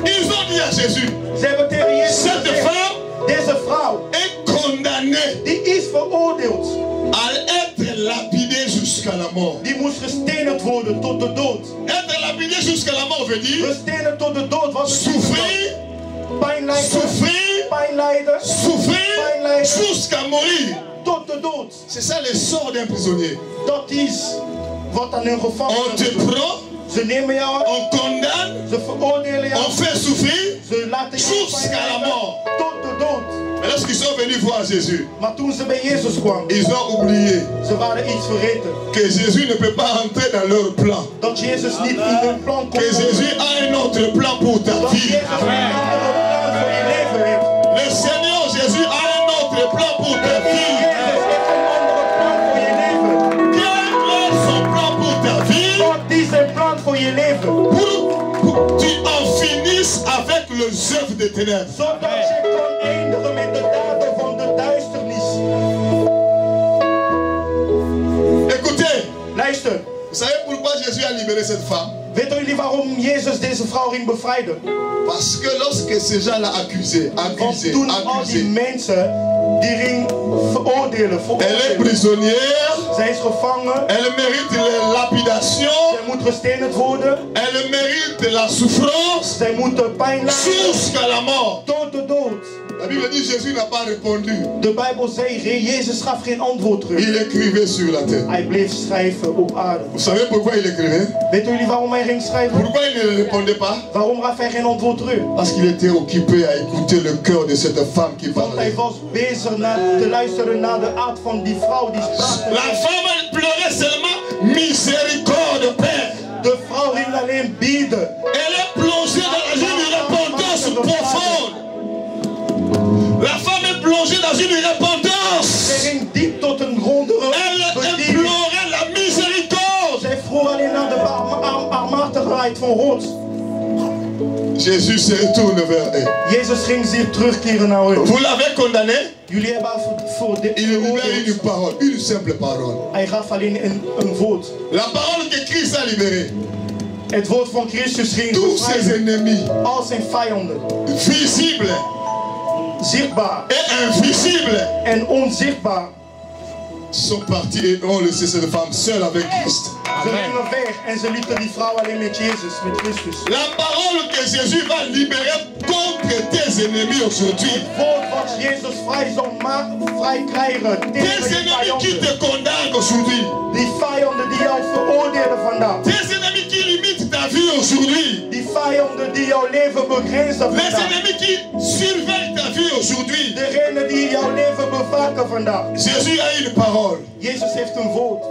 S2: Ils ont dit à Jésus,
S3: Ze hebben tegen Jezus
S2: cette
S3: gezegd,
S2: femme
S3: deze vrouw,
S2: est condamnée
S3: die is veroordeeld.
S2: à être lapidée jusqu'à la mort.
S3: Die moest gestenigd worden tot de dood.
S2: Être lapidée jusqu'à la mort veut dire
S3: Gestenigd tot de dood. Wat
S2: souffrir,
S3: pijn lijden.
S2: souffrir,
S3: Pijn lijden.
S2: souffrir jusqu'à mourir.
S3: Tot de dood.
S2: C'est ça le sort d'un prisonnier.
S3: Dat is wat aan hun
S2: On
S3: gevangenen
S2: te
S3: gebeurt.
S2: prend,
S3: Ze nemen jou,
S2: on condamne,
S3: ze veroordelen jou,
S2: on fait souffrir
S3: ze laten jou
S2: jusqu'à
S3: pijn
S2: la
S3: lijden.
S2: mort.
S3: Tot de dood.
S2: Mais lorsqu'ils sont venus voir Jésus,
S3: Maar toen ze bij Jezus kwamen,
S2: ils ont oublié
S3: ze waren iets vergeten.
S2: que Jésus ne peut pas entrer dans leur plan.
S3: Dat Jezus niet in hun plan kon
S2: Que Jésus a un autre plan pour ta
S3: Dat
S2: vie.
S3: Jezus een andere plan voor je leven heeft.
S2: Le Seigneur Jésus a un autre plan pour ta vie. ténèbres.
S3: Zodat je kan eindigen met de daden van de duisternis.
S2: Écoutez,
S3: Luister,
S2: vous savez pourquoi Jésus a libéré cette femme?
S3: weten jullie waarom Jezus deze vrouw ging bevrijden?
S2: Parce que lorsque ces gens l'ont accusé,
S3: Want toen al die mensen die ging veroordelen,
S2: elle est prisonnière,
S3: zij is gevangen,
S2: elle mérite la lapidation,
S3: zij moet gestenigd worden,
S2: elle mérite la souffrance
S3: zij moet de pijn lijden
S2: jusqu'à la mort.
S3: tot de dood.
S2: La Bible dit Jésus n'a pas répondu.
S3: De Bijbel zei, Jezus gaf geen antwoord terug.
S2: Il écrivait sur la terre.
S3: Hij bleef schrijven op aarde.
S2: Vous savez pourquoi il écrivait?
S3: Weten jullie waarom hij ging schrijven?
S2: Pourquoi il ne répondait pas?
S3: Waarom gaf hij geen antwoord terug?
S2: Parce qu'il était occupé à écouter le cœur de cette femme qui
S3: Want hij
S2: parlait.
S3: was bezig te luisteren naar de aard van die vrouw die sprak.
S2: La femme elle pleurait seulement miséricorde, Père.
S3: De vrouw ging alleen bieden.
S2: Elle est plongée dans une repentance profonde. La femme est plongée dans une repentance.
S3: Zij ging diep tot een grondere
S2: Elle
S3: bediening.
S2: implorait la miséricorde.
S3: Zij vroeg alleen naar de barmhartigheid van God.
S2: Jésus se retourne vers eux.
S3: Jezus ging zich terugkeren naar hen.
S2: Vous l'avez condamné?
S3: Jullie hebben voor dit
S2: Il libère une
S3: veroordeeld.
S2: parole, une simple parole.
S3: Hij gaf alleen een woord.
S2: La parole que Christ a libérée.
S3: Het woord van Christus ging
S2: Tous ses
S3: bevrijden.
S2: ennemis,
S3: Al zijn vijanden.
S2: visibles
S3: Zichtbaar
S2: et invisibles,
S3: en onzichtbaar.
S2: sont partis et ont laissé cette femme seule avec Christ.
S3: Ze gingen weg en ze lieten die vrouw alleen met Jezus, met Christus.
S2: La parole que Jésus va libérer contre tes ennemis aujourd'hui.
S3: Het woord wat Jezus vrij zal vrij krijgen
S2: Tes
S3: tegen die
S2: ennemis qui
S3: vijanden.
S2: te condamnent aujourd'hui.
S3: Die vijanden die jou veroordelen vandaag.
S2: Tes ennemis qui limitent ta vie aujourd'hui.
S3: Die vijanden die jouw leven begrenzen
S2: Les
S3: vandaag.
S2: ennemis qui surveillent ta vie aujourd'hui.
S3: Degene die jouw leven bevaken vandaag.
S2: Jésus a une parole
S3: Jezus heeft een woord.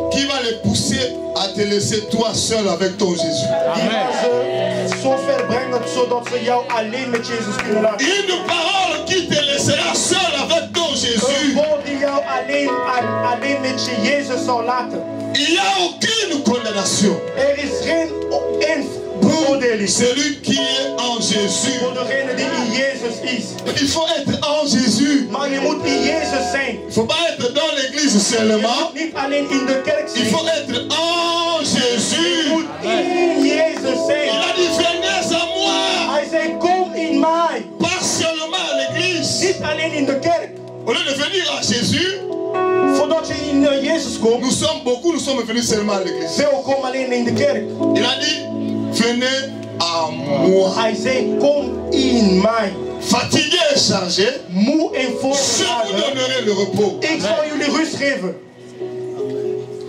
S2: qui va les pousser à te laisser toi seul avec ton Jésus.
S3: Die gaan ze zo ver brengen zodat ze jou alleen met Jezus kunnen laten.
S2: Une parole qui te laissera seul avec ton
S3: Een
S2: Jésus.
S3: woord die jou alleen met je Jezus zal laten.
S2: Il n'y a aucune condamnation.
S3: Er is geen beoordeling
S2: Celui qui est en Jésus.
S3: voor degene die in Jezus is.
S2: Il faut être en Jésus.
S3: Maar je moet in Jezus zijn.
S2: Il ne faut pas être dans l'église
S3: Je
S2: seulement.
S3: moet niet alleen in de kerk
S2: Il
S3: zijn.
S2: faut être en
S3: Je
S2: Jésus.
S3: moet in Jezus
S2: Il
S3: zijn.
S2: a dit venez à moi.
S3: Hij zei kom in mij.
S2: Pas seulement à l'église.
S3: Niet alleen in de kerk.
S2: Au lieu de venir à Jésus,
S3: Voordat je in Jezus komt.
S2: nous sommes venus seulement à l'église.
S3: Veel komen alleen in de kerk.
S2: Il a dit venez à moi.
S3: Hij zei kom in mij.
S2: Fatigué et chargé,
S3: Moe en
S2: je vous
S3: voorgeladen.
S2: donnerai le repos.
S3: Ik zal jullie rust geven.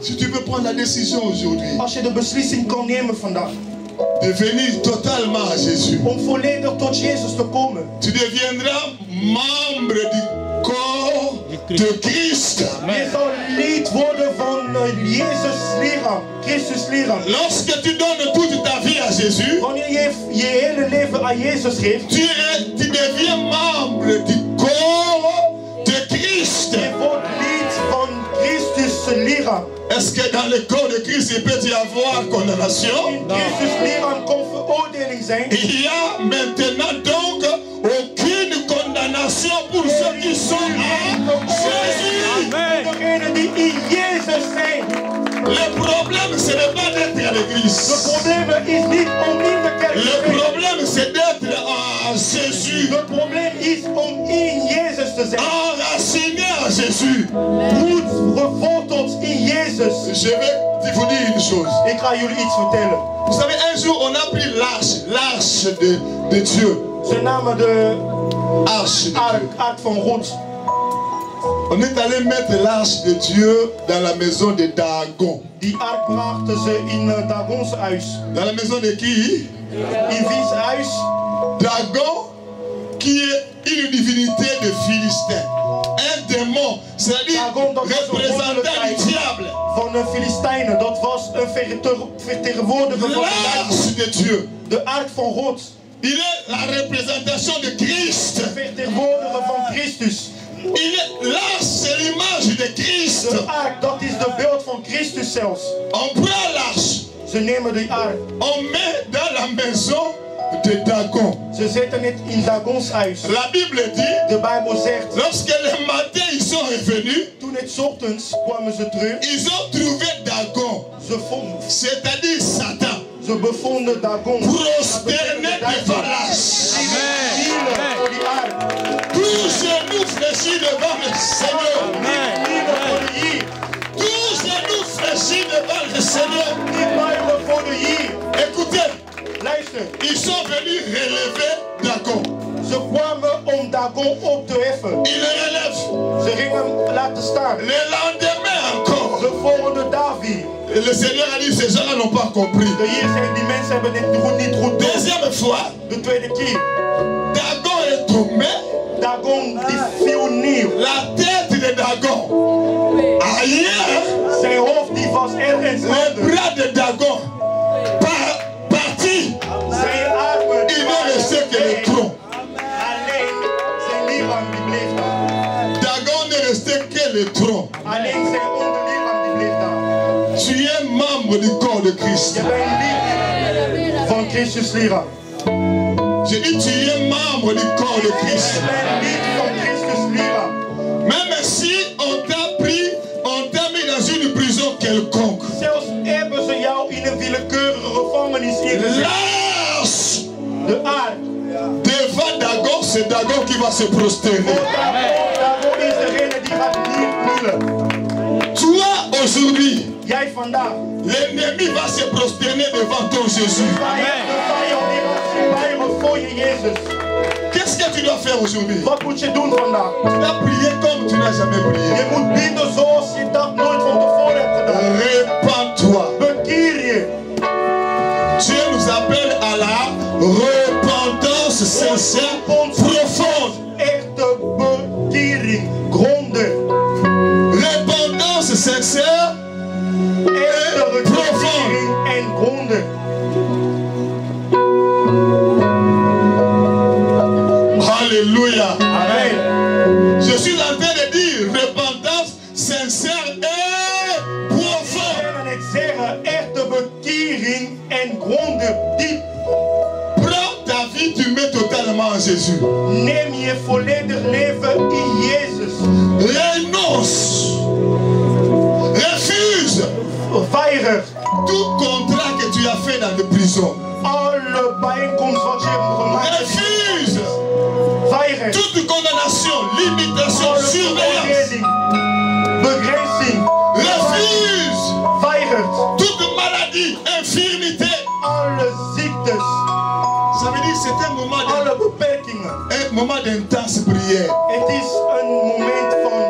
S2: Si tu peux prendre la décision aujourd'hui
S3: Als je de beslissing kan nemen vandaag.
S2: de venir totalement à Jésus,
S3: Om volledig tot Jezus te komen.
S2: tu deviendras membre du corps de Christ.
S3: Je zal lid worden van Jezus lichaam. Christus lichaam.
S2: Lorsque tu donnes toute ta vie à Jésus,
S3: Wanneer je je hele leven aan Jezus geeft.
S2: tu deviens membre du corps de Christ.
S3: Je wordt lid van Christus lichaam.
S2: Est-ce que dans le corps de Christ, il peut y avoir condamnation?
S3: In Christus lichaam kan veroordeling zijn.
S2: Il y a maintenant donc aucune condamnation pour ceux qui sont en Jésus.
S3: Degenen die in Jezus zijn.
S2: Le problème, ce n'est pas d'être à
S3: De
S2: l'église.
S3: probleem is niet om in de kerk te
S2: Le
S3: zijn.
S2: problème, c'est d'être en Jésus.
S3: Het probleem is om in Jezus te zijn.
S2: Enraciné en Jésus.
S3: Goed geworteld in Jezus.
S2: Je vais vous dire une chose.
S3: Ik ga jullie iets vertellen.
S2: Vous savez, un jour, on a pris l'arche de Dieu.
S3: Ze namen de
S2: Arche de Dieu.
S3: ark van God.
S2: On est allé mettre l'arche de Dieu dans la maison de Dagon.
S3: Die ark brachten ze in Dagons huis.
S2: Dans la maison de qui?
S3: In wiens huis?
S2: Dagon, qui est une divinité de Philistins. Un démon, c'est-à-dire
S3: Dagon, dat was een
S2: représentant du
S3: wonderlijke
S2: diable.
S3: van de Filistijnen. Dat was een vertegenwoordiger van de duivel.
S2: L'arche de Dieu.
S3: De ark van God.
S2: Il est la représentation de Christ.
S3: De vertegenwoordiger van Christus.
S2: L'arche, c'est l'image de Christ.
S3: De ark, dat is de beeld van Christus zelfs.
S2: On prend l'arche,
S3: Ze nemen die ark.
S2: on met dans la maison de Dagon.
S3: Ze zitten niet in Dagons huis.
S2: La Bible dit,
S3: De Bijbel zegt,
S2: lorsque le matin ils sont revenus,
S3: toen het 's ochtends kwamen ze terug.
S2: ils ont trouvé Dagon, c'est-à-dire Satan,
S3: Ze bevonden Dagon
S2: prosterné devant l'âge. Tous genoux fléchis devant le Seigneur. Tous genoux fléchis devant le Seigneur. Écoutez, ils sont venus relever Dagon.
S3: Ze kwamen om Dagon op te heffen.
S2: Ils le relèvent.
S3: Ze gingen laten staan.
S2: Le lendemain encore.
S3: De volgende dag weer.
S2: Le Seigneur a dit, ces gens-là n'ont pas compris.
S3: De Heer zei, die mensen hebben dit niet goed door.
S2: Deuxième fois,
S3: De tweede keer.
S2: Dagon est tombé.
S3: Dagon die viel neer.
S2: La tête de Dagon. Ailleurs,
S3: Zijn hoofd die was ergens
S2: le
S3: anders.
S2: bras de Dagon parti.
S3: Zijn armen
S2: Il ne restait que le tronc.
S3: alleen zijn lichaam die bleef daar.
S2: Dagon ne restait que le tronc.
S3: Alleen zijn onderlichaam die bleef daar.
S2: Tu es membre du corps de Christ.
S3: Je bent lid van Christus lichaam.
S2: Je dis, tu es membre du corps de Christ.
S3: Je bent lid van Christus lichaam.
S2: Même si on t'a pris, on t'a mis dans une prison quelconque.
S3: Zelfs hebben ze jou in een willekeurige gevangenis ingezet.
S2: Lâche
S3: De aard.
S2: devant Dagon, c'est Dagon qui va se prosterner.
S3: Dagon is degene die gaat knielen.
S2: Toi, aujourd'hui,
S3: Jij vandaag.
S2: l'ennemi va se prosterner devant ton Jésus.
S3: De vijand die gaat zich buigen voor je Jezus.
S2: Qu'est-ce que tu dois faire aujourd'hui?
S3: Wat moet je doen vandaag?
S2: Tu dois prier comme tu n'as jamais prié.
S3: Je moet bidden zoals je dat nooit van tevoren hebt gedaan.
S2: Répands-toi.
S3: Bekeer je.
S2: Dieu nous appelle à la repentance sincère, profonde.
S3: Echte bekering. Gronden.
S2: Repentance sincère
S3: Echte
S2: et profonde.
S3: bekering en gronden.
S2: Alléluia.
S3: Amen.
S2: Je suis en train de dire repentance sincère et profonde.
S3: En ik zeg echte bekering en gronden diep.
S2: Prends ta vie, tu mets totalement en Jésus.
S3: Neem je volledig leven in Jezus.
S2: Renonce. Refuse
S3: Weiger
S2: tout contrat que tu as fait dans les prisons.
S3: alle bijeenkomst wat je hebt gemaakt.
S2: Refuse
S3: Weiger
S2: toute condamnation, limitation,
S3: alle
S2: surveillance.
S3: veroordeling, begrenzing.
S2: Refuse
S3: Weigert
S2: toute maladie, infirmité.
S3: alle ziektes,
S2: Ça veut dire que c'est un moment
S3: alle beperkingen.
S2: un moment d'intense prière.
S3: Het is een moment van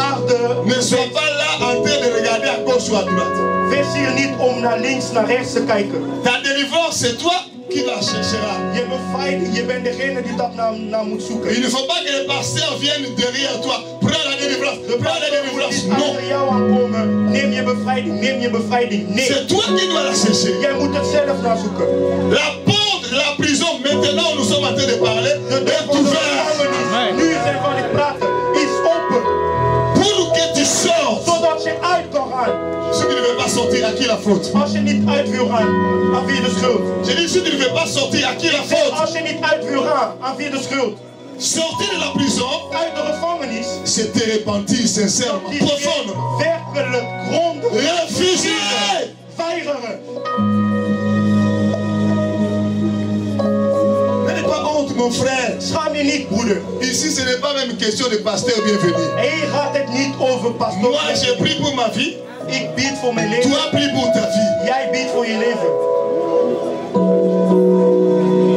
S3: harde.
S2: Ne sois pas là en train de regarder à gauche ou à droite.
S3: Wees hier niet om naar links, naar rechts te kijken.
S2: Ta délivrance, c'est toi qui la chercheras.
S3: Je bevrijding, je bent degene die dat naar moet zoeken.
S2: Il ne faut pas que le pasteur vienne derrière toi. Prends la délivrance, prends la délivrance.
S3: Niet
S2: Non.
S3: achter jou aankomen. Neem je bevrijding, neem je bevrijding. Nee,
S2: C'est toi qui dois la chercher.
S3: jij moet het zelf naar zoeken.
S2: La porte de la prison, maintenant où nous sommes en train de parler,
S3: De deur
S2: est
S3: van de
S2: ouverte.
S3: gevangenis, nu zijn van dit praten, is open.
S2: Pour que tu sortes.
S3: Zodat je uit kan gaan.
S2: Si tu ne veux pas sortir, à qui la faute?
S3: Als je niet uit wil gaan, aan wie de schuld?
S2: J'ai dit, si tu ne veux pas sortir, à qui la faute?
S3: Als je niet uit wil gaan, aan wie de schuld?
S2: Sortir de la prison,
S3: Uit de gevangenis.
S2: c'est te repentir sincèrement,
S3: Die je
S2: profondément.
S3: werkelijk grondig
S2: Refuser.
S3: weigeren.
S2: N'aie pas honte, mon frère.
S3: Schaam je niet, broeder.
S2: Ici, ce n'est pas même une question de pasteur bienvenu.
S3: Hier gaat het niet over pastoor.
S2: Moi, j'ai pris pour ma vie.
S3: Ik bied voor mijn
S2: Tu
S3: leven.
S2: as pris pour ta vie.
S3: Jij biedt voor je leven.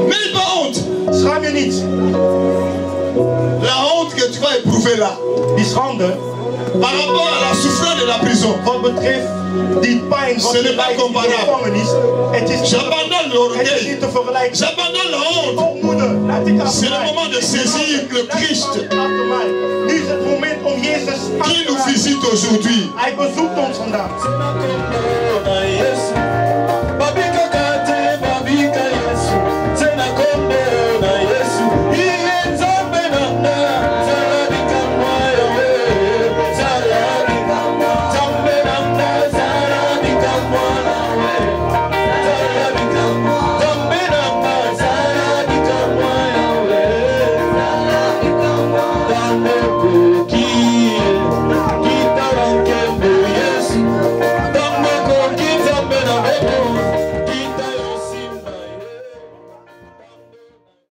S2: N'aie pas honte.
S3: Schaam je niet.
S2: La honte que tu vas éprouver là,
S3: Die schande,
S2: par rapport à la souffrance de la prison,
S3: wat betreft die pijn wat
S2: Ce
S3: je
S2: n'est pas
S3: lijdt in de
S2: comparable.
S3: gevangenis. Het is
S2: j'abandonne
S3: niet
S2: l'orgueil.
S3: te vergelijken.
S2: J'abandonne la honte.
S3: Oh moeder, laat ik
S2: C'est le
S3: achter
S2: moment de saisir le Christ
S3: mij. Nu is het moment om Jezus aan
S2: qui
S3: te
S2: nous
S3: raken.
S2: visite aujourd'hui.
S3: Hij bezoekt ons vandaag.